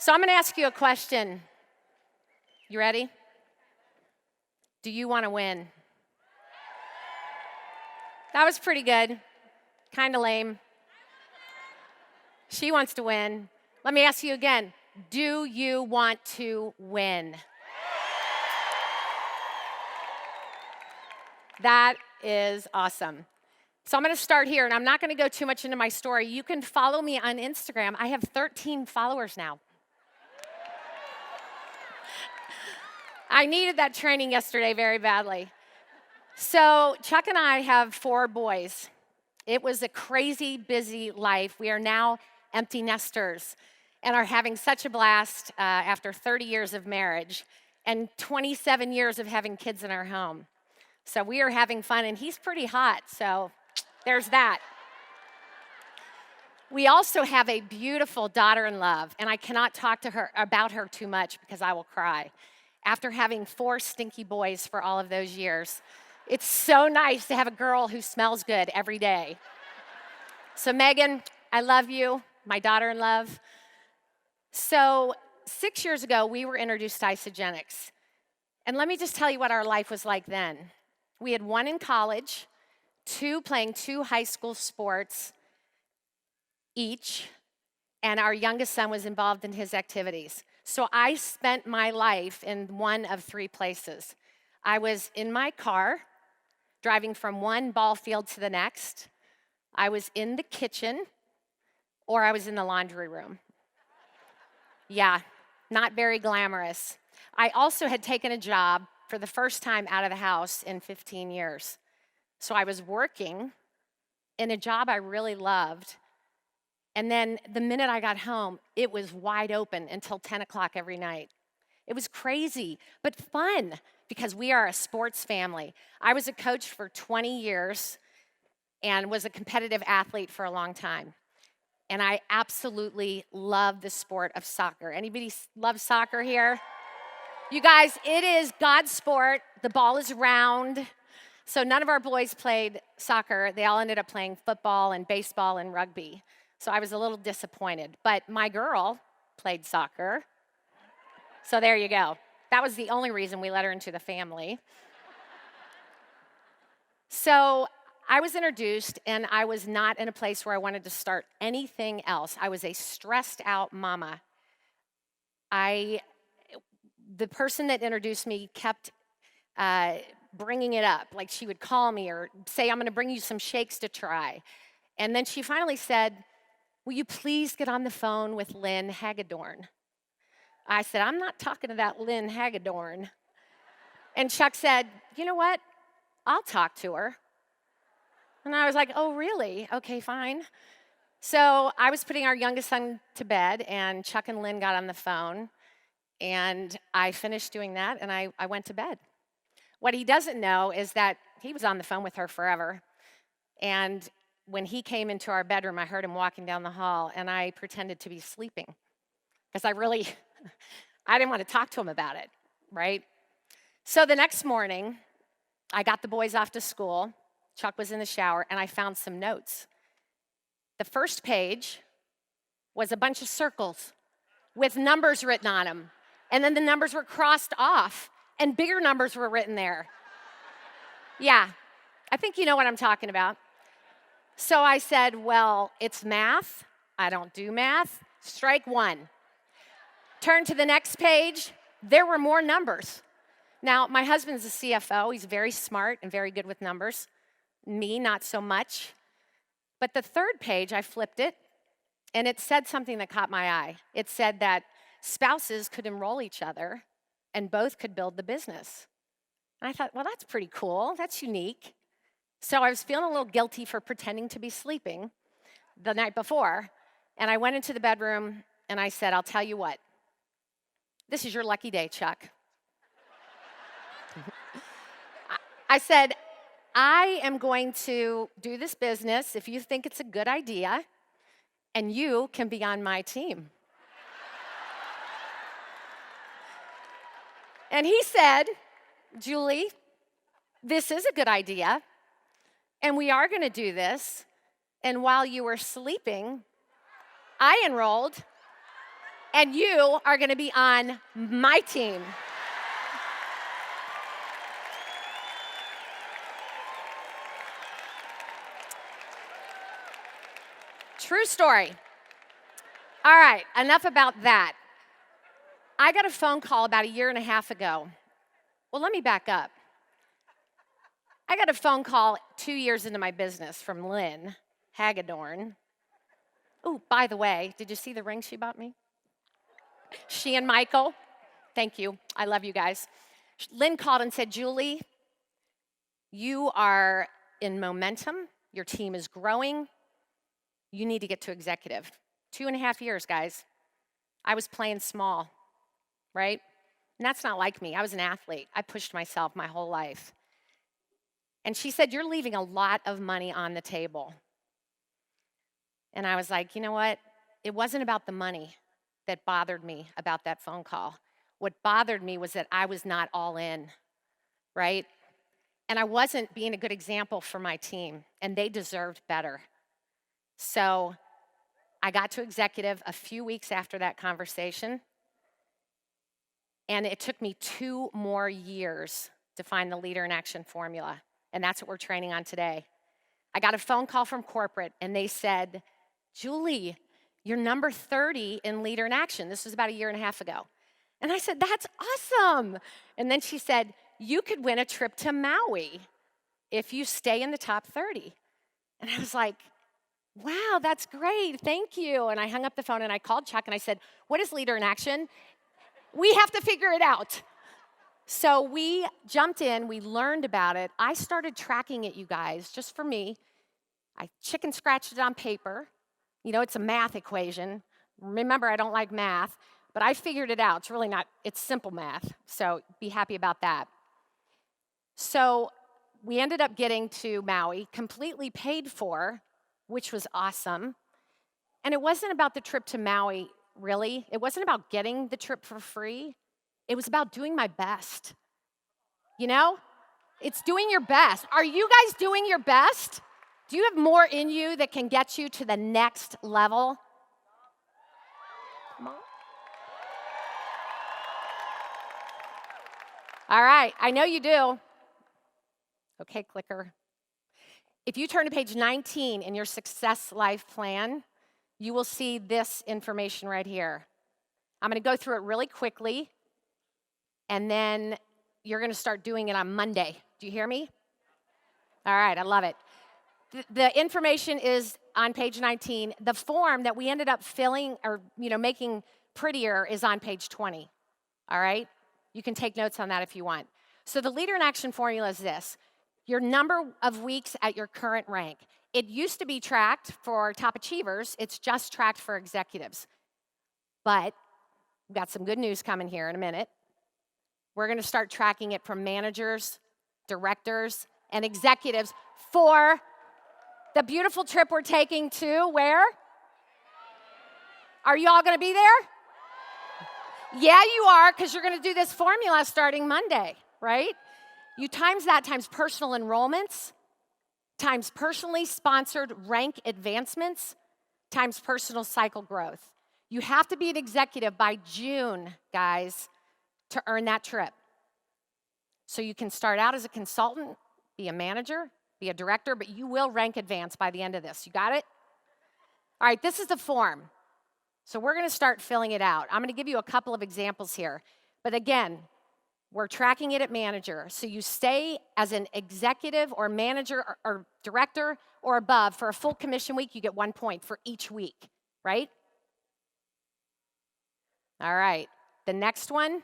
So I'm going to ask you a question. You ready? Do you want to win? That was pretty good. Kind of lame. She wants to win. Let me ask you again. Do you want to win? That is awesome. So I'm going to start here, and I'm not going to go too much into my story. You can follow me on Instagram. I have 13 followers now. I needed that training yesterday very badly. So Chuck and I have 4 boys. It was a crazy busy life. We are now empty nesters and are having such a blast after 30 years of marriage and 27 years of having kids in our home. So we are having fun, and he's pretty hot, so there's that. We also have a beautiful daughter-in-law, and I cannot talk to her about her too much because I will cry. After having 4 stinky boys for all of those years, it's so nice to have a girl who smells good every day. So Megan, I love you, my daughter-in-law. So 6 years ago, we were introduced to Isogenics. And let me just tell you what our life was like then. We had 1 in college, 2 playing 2 high school sports each, and our youngest son was involved in his activities. So I spent my life in one of 3 places. I was in my car, driving from one ball field to the next. I was in the kitchen, or I was in the laundry room. Yeah, not very glamorous. I also had taken a job for the first time out of the house in 15 years. So I was working in a job I really loved. And then the minute I got home, it was wide open until 10 o'clock every night. It was crazy, but fun because we are a sports family. I was a coach for 20 years and was a competitive athlete for a long time. And I absolutely love the sport of soccer. Anybody love soccer here? You guys, it is God's sport. The ball is round. So none of our boys played soccer. They all ended up playing football and baseball and rugby. So I was a little disappointed. But my girl played soccer. So there you go. That was the only reason we let her into the family. So I was introduced, and I was not in a place where I wanted to start anything else. I was a stressed out mama. The person that introduced me kept bringing it up. Like she would call me or say, I'm going to bring you some shakes to try. And then she finally said, will you please get on the phone with Lynn Hagedorn? I said, I'm not talking to that Lynn Hagedorn. And Chuck said, you know what? I'll talk to her. And I was like, oh, really? Okay, fine. So I was putting our youngest son to bed, and Chuck and Lynn got on the phone. And I finished doing that, and I went to bed. What he doesn't know is that he was on the phone with her forever. And when he came into our bedroom, I heard him walking down the hall, and I pretended to be sleeping because I didn't want to talk to him about it, right? So the next morning, I got the boys off to school. Chuck was in the shower, and I found some notes. The first page was a bunch of circles with numbers written on them. And then the numbers were crossed off, and bigger numbers were written there. Yeah, I think you know what I'm talking about. So I said, well, it's math. I don't do math. Strike 1. Turn to the next page. There were more numbers. Now, my husband's a CFO. He's very smart and very good with numbers. Me, not so much. But the third page, I flipped it, and it said something that caught my eye. It said that spouses could enroll each other, and both could build the business. And I thought, well, that's pretty cool. That's unique. So I was feeling a little guilty for pretending to be sleeping the night before, and I went into the bedroom, and I said, I'll tell you what. This is your lucky day, Chuck. I said, I am going to do this business if you think it's a good idea, and you can be on my team. And he said, Julie, this is a good idea, and we are going to do this. And while you were sleeping, I enrolled And you are going to be on my team. True story. All right, enough about that. I got a phone call about 1.5 years ago. Well, let me back up. I got a phone call 2 years into my business from Lynn Hagedorn. Oh, by the way, did you see the ring she bought me? She and Michael. Thank you. I love you guys. Lynn called and said, Julie, you are in momentum. Your team is growing. You need to get to executive. 2.5 years, guys. I was playing small, right? And that's not like me. I was an athlete. I pushed myself my whole life. And she said, you're leaving a lot of money on the table. And I was like, you know what? It wasn't about the money that bothered me about that phone call. What bothered me was that I was not all in, right? And I wasn't being a good example for my team, and they deserved better. So I got to executive a few weeks after that conversation, and it took me 2 more years to find the Leader in Action formula, and that's what we're training on today. I got a phone call from corporate, and they said, Julie, you're number 30 in Leader in Action. This was about 1.5 years ago. And I said, that's awesome. And then she said, you could win a trip to Maui if you stay in the top 30. And I was like, wow, that's great. Thank you. And I hung up the phone and I called Chuck and I said, what is Leader in Action? We have to figure it out. So we jumped in, we learned about it. I started tracking it, you guys, just for me. I chicken scratched it on paper. You know, it's a math equation. Remember, I don't like math, but I figured it out. It's really not, it's simple math. So be happy about that. So we ended up getting to Maui, completely paid for, which was awesome. And it wasn't about the trip to Maui, really. It wasn't about getting the trip for free. It was about doing my best. You know? It's doing your best. Are you guys doing your best? Do you have more in you that can get you to the next level? Come on. All right, I know you do. Okay, clicker. If you turn to page 19 in your Success Life Plan, you will see this information right here. I'm going to go through it really quickly, and then you're going to start doing it on Monday. Do you hear me? All right, I love it. The information is on page 19. The form that we ended up filling or making prettier is on page 20. All right? You can take notes on that if you want. So the Leader in Action formula is this. Your number of weeks at your current rank. It used to be tracked for top achievers. It's just tracked for executives. But we've got some good news coming here in a minute. We're going to start tracking it from managers, directors, and executives for the beautiful trip we're taking to where? Are you all going to be there? Yeah, you are, because you're going to do this formula starting Monday, right? You times that times personal enrollments, times personally sponsored rank advancements, times personal cycle growth. You have to be an executive by June, guys, to earn that trip. So you can start out as a consultant, be a manager, be a director, but you will rank advance by the end of this. You got it? All right, this is the form. So we're going to start filling it out. I'm going to give you a couple of examples here. But again, we're tracking it at manager. So you stay as an executive or manager or director or above for a full commission week, you get 1 point for each week, right? All right, the next one,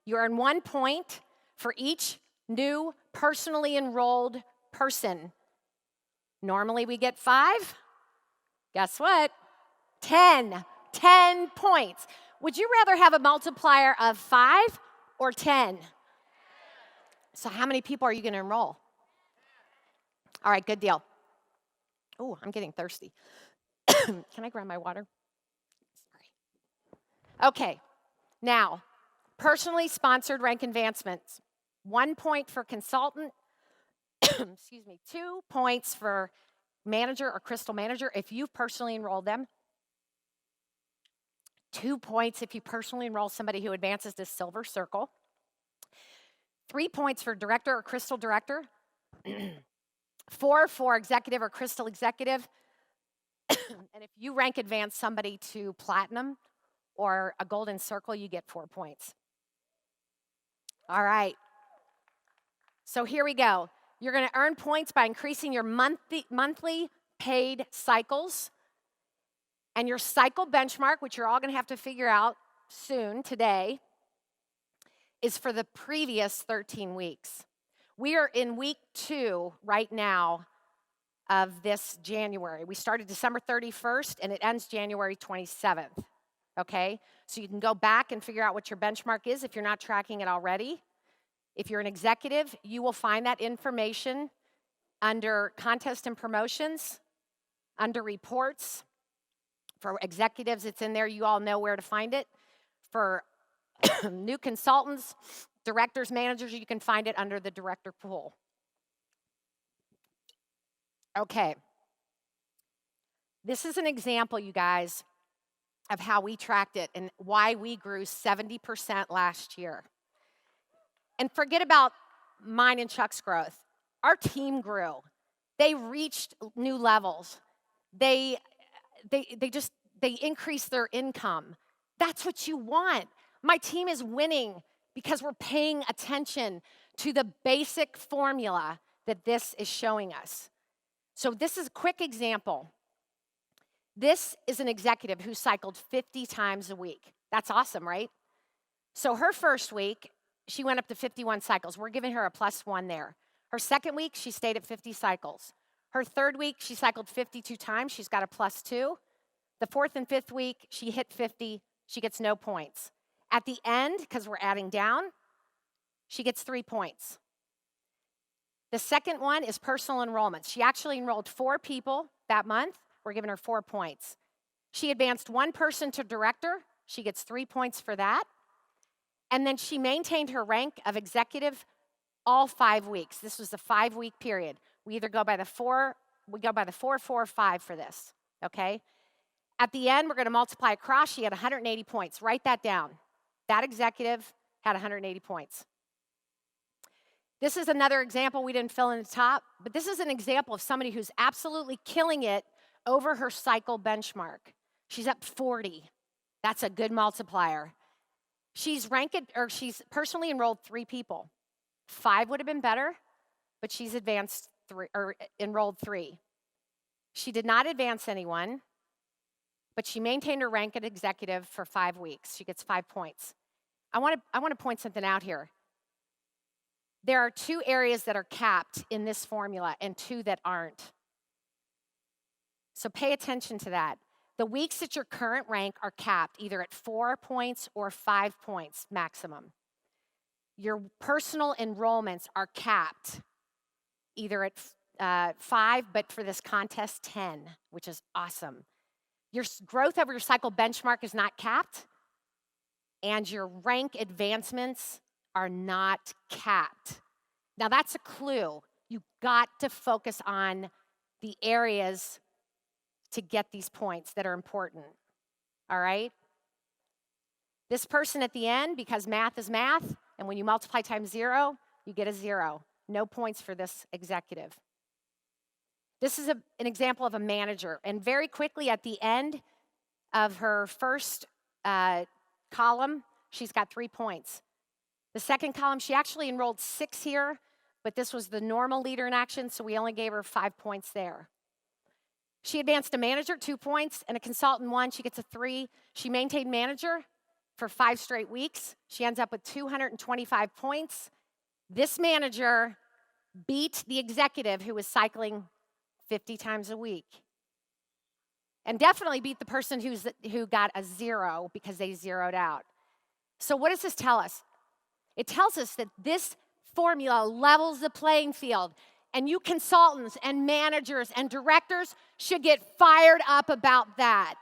you earn 1 point for each new personally enrolled person. Normally we get 5. Guess what? 10. 10 points. Would you rather have a multiplier of 5 or 10? So how many people are you going to enroll? All right, good deal. Oh, I'm getting thirsty. Can I grab my water? Sorry. Okay, now, personally sponsored rank advancements. 1 point for consultant, excuse me, 2 points for manager or crystal manager if you've personally enrolled them. 2 points if you personally enroll somebody who advances to Silver Circle. 3 points for Director or Crystal Director. 4 for Executive or Crystal Executive. And if you rank advance somebody to Platinum or a Golden Circle, you get 4 points. All right. So here we go. You're going to earn points by increasing your monthly paid cycles. And your cycle benchmark, which you're all going to have to figure out soon, today, is for the previous 13 weeks. We are in week 2 right now of this January. We started December 31st, and it ends January 27th, okay? So you can go back and figure out what your benchmark is if you're not tracking it already. If you're an executive, you will find that information under Contest and Promotions, under Reports. For executives, it's in there. You all know where to find it. For new consultants, directors, managers, you can find it under the director pool. Okay. This is an example, you guys, of how we tracked it and why we grew 70% last year. And forget about mine and Chuck's growth. Our team grew. They reached new levels. They increased their income. That's what you want. My team is winning because we're paying attention to the basic formula that this is showing us. So this is a quick example. This is an executive who cycled 50 times a week. That's awesome, right? So her first week, she went up to 51 cycles. We're giving her a +1 there. Her second week, she stayed at 50 cycles. Her third week, she cycled 52 times. She's got a +2. The fourth and fifth week, she hit 50. She gets no points. At the end, because we're adding down, she gets 3 points. The second one is personal enrollments. She actually enrolled 4 people that month. We're giving her 4 points. She advanced 1 person to director. She gets 3 points for that. And then she maintained her rank of executive all 5 weeks. This was a 5-week period. We either go by the 4, 4, 5 for this, okay? At the end, we're going to multiply across. She had 180 points. Write that down. That executive had 180 points. This is another example we didn't fill in the top, but this is an example of somebody who's absolutely killing it over her cycle benchmark. She's up 40. That's a good multiplier. She's personally enrolled 3 people. 5 would have been better, but she's enrolled 3. She did not advance anyone, but she maintained her rank at executive for 5 weeks. She gets 5 points. I want to point something out here. There are 2 areas that are capped in this formula and 2 that aren't. So pay attention to that. The weeks at your current rank are capped either at 4 points or 5 points maximum. Your personal enrollments are capped either at 5, but for this contest, 10, which is awesome. Your growth over your cycle benchmark is not capped, and your rank advancements are not capped. Now that's a clue. You've got to focus on the areas to get these points that are important, all right? This person at the end, because math is math, and when you multiply times 0, you get a 0. No points for this executive. This is an example of a manager, and very quickly at the end of her first column, she's got 3 points. The second column, she actually enrolled 6 here, but this was the normal leader in action, so we only gave her 5 points there. She advanced a manager, 2 points, and a consultant 1, she gets a 3. She maintained manager for 5 straight weeks. She ends up with 225 points. This manager beat the executive who was cycling 50 times a week. And definitely beat the person who got a 0 because they zeroed out. So what does this tell us? It tells us that this formula levels the playing field. And you consultants and managers and directors should get fired up about that.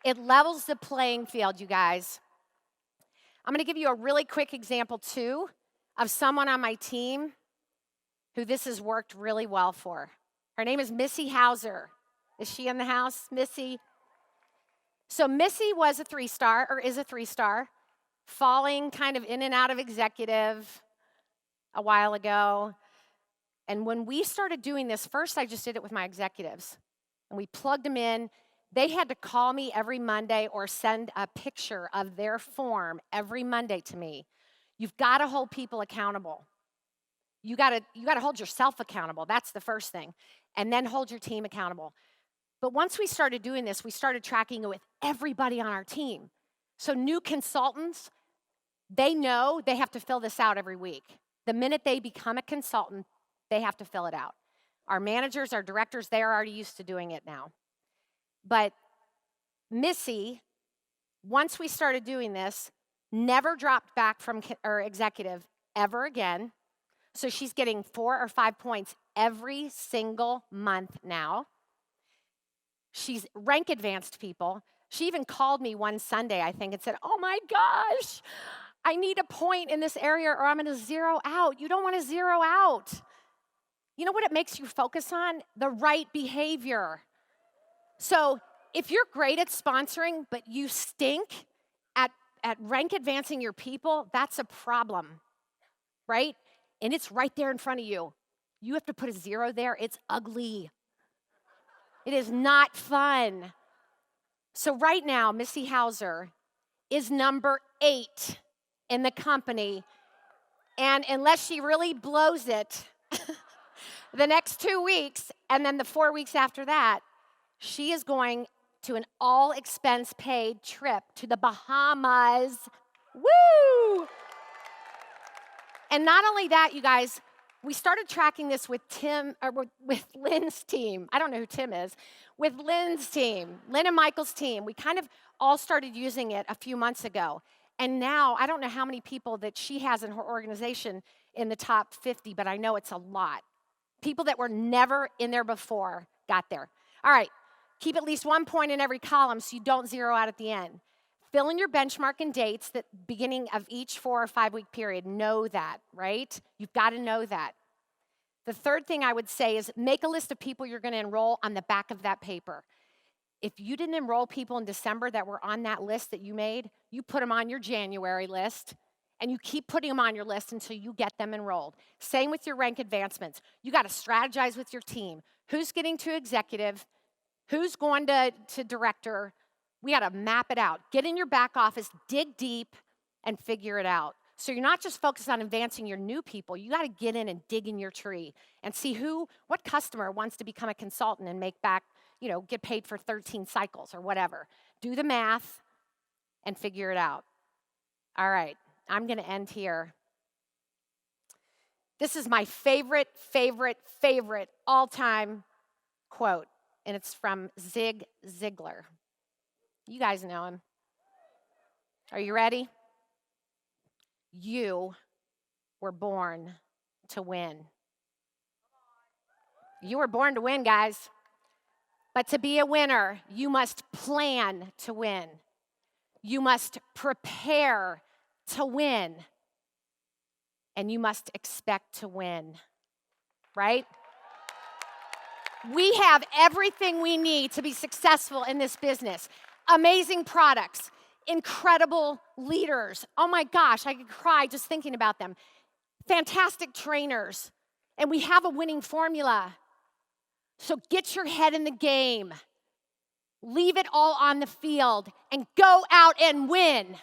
It levels the playing field, you guys. I'm going to give you a really quick example, too, of someone on my team who this has worked really well for. Her name is Missy Hauser. Is she in the house, Missy? So Missy was a 3-star, or is a 3-star, falling kind of in and out of executive a while ago. And when we started doing this, first I just did it with my executives. And we plugged them in. They had to call me every Monday or send a picture of their form every Monday to me. You've got to hold people accountable. You got to hold yourself accountable. That's the first thing. And then hold your team accountable. But once we started doing this, we started tracking it with everybody on our team. So new consultants, they know they have to fill this out every week. The minute they become a consultant, they have to fill it out. Our managers, our directors, they are already used to doing it now. But Missy, once we started doing this, never dropped back from her executive ever again. So she's getting 4 or 5 points every single month now. She's rank advanced people. She even called me one Sunday, I think, and said, oh my gosh, I need a point in this area or I'm going to zero out. You don't want to zero out. You know what it makes you focus on? The right behavior. So if you're great at sponsoring, but you stink at rank advancing your people, that's a problem, right? And it's right there in front of you. You have to put a 0 there. It's ugly. It is not fun. So right now, Missy Hauser is number 8 in the company. And unless she really blows it the next 2 weeks, and then the 4 weeks after that, she is going to an all-expense-paid trip to the Bahamas. Woo! And not only that, you guys, we started tracking this with with Lynn's team. I don't know who Tim is. With Lynn's team, Lynn and Michael's team. We kind of all started using it a few months ago. And now, I don't know how many people that she has in her organization in the top 50, but I know it's a lot. People that were never in there before got there. All right, keep at least 1 point in every column so you don't zero out at the end. Fill in your benchmark and dates at the beginning of each 4 or 5 week period. Know that, right? You've got to know that. The third thing I would say is make a list of people you're going to enroll on the back of that paper. If you didn't enroll people in December that were on that list that you made, you put them on your January list, and you keep putting them on your list until you get them enrolled. Same with your rank advancements. You got to strategize with your team. Who's getting to executive? Who's going to director? We got to map it out. Get in your back office, dig deep, and figure it out. So you're not just focused on advancing your new people. You got to get in and dig in your tree and see what customer wants to become a consultant and make back, get paid for 13 cycles or whatever. Do the math and figure it out. All right, I'm going to end here. This is my favorite all-time quote, and it's from Zig Ziglar. You guys know him. Are you ready? You were born to win. You were born to win, guys. But to be a winner, you must plan to win. You must prepare to win. And you must expect to win. Right? We have everything we need to be successful in this business. Amazing products, incredible leaders. Oh my gosh, I could cry just thinking about them. Fantastic trainers. And we have a winning formula. So get your head in the game. Leave it all on the field and go out and win.